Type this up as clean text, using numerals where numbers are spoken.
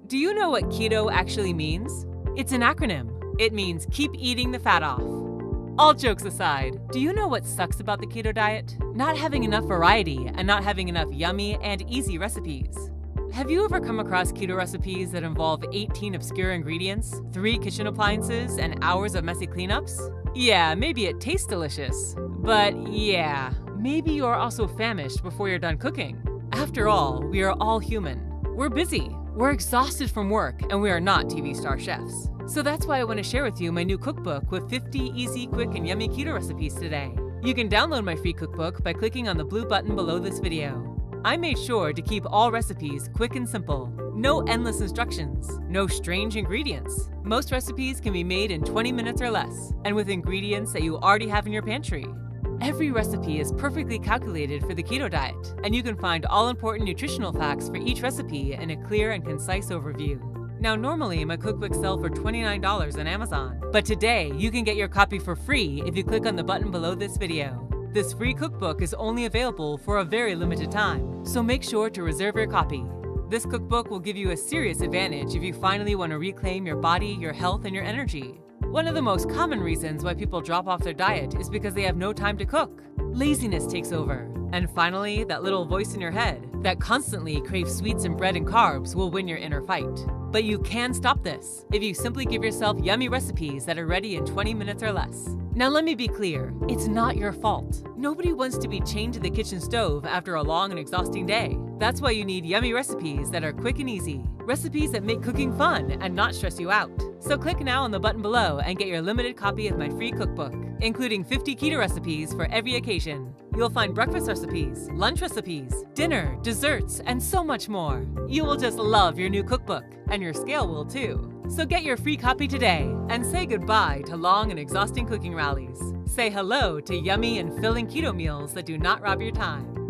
Do you know what keto actually means? It's an acronym. It means keep eating the fat off. All jokes aside, do you know what sucks about the keto diet? Not having enough variety and not having enough yummy and easy recipes. Have you ever come across keto recipes that involve 18 obscure ingredients, 3 kitchen appliances, and hours of messy cleanups? Yeah, maybe it tastes delicious, but yeah, maybe you're also famished before you're done cooking. After all, we are all human. We're busy, we're exhausted from work, and we are not TV star chefs. So that's why I want to share with you my new cookbook with 50 easy, quick, and yummy keto recipes today. You can download my free cookbook by clicking on the blue button below this video. I made sure to keep all recipes quick and simple. No endless instructions, no strange ingredients. Most recipes can be made in 20 minutes or less, and with ingredients that you already have in your pantry. Every recipe is perfectly calculated for the keto diet, and you can find all important nutritional facts for each recipe in a clear and concise overview. Now, normally my cookbooks sell for $29 on Amazon, but today you can get your copy for free if you click on the button below this video. This free cookbook is only available for a very limited time, so make sure to reserve your copy. This cookbook will give you a serious advantage if you finally want to reclaim your body, your health, and your energy. One of the most common reasons why people drop off their diet is because they have no time to cook. Laziness takes over. And finally, that little voice in your head that constantly craves sweets and bread and carbs will win your inner fight. But you can stop this if you simply give yourself yummy recipes that are ready in 20 minutes or less. Now let me be clear, it's not your fault. Nobody wants to be chained to the kitchen stove after a long and exhausting day. That's why you need yummy recipes that are quick and easy. Recipes that make cooking fun and not stress you out. So click now on the button below and get your limited copy of my free cookbook, including 50 keto recipes for every occasion. You'll find breakfast recipes, lunch recipes, dinner, desserts, and so much more. You will just love your new cookbook, and your scale will too. So get your free copy today and say goodbye to long and exhausting cooking rallies. Say hello to yummy and filling keto meals that do not rob your time.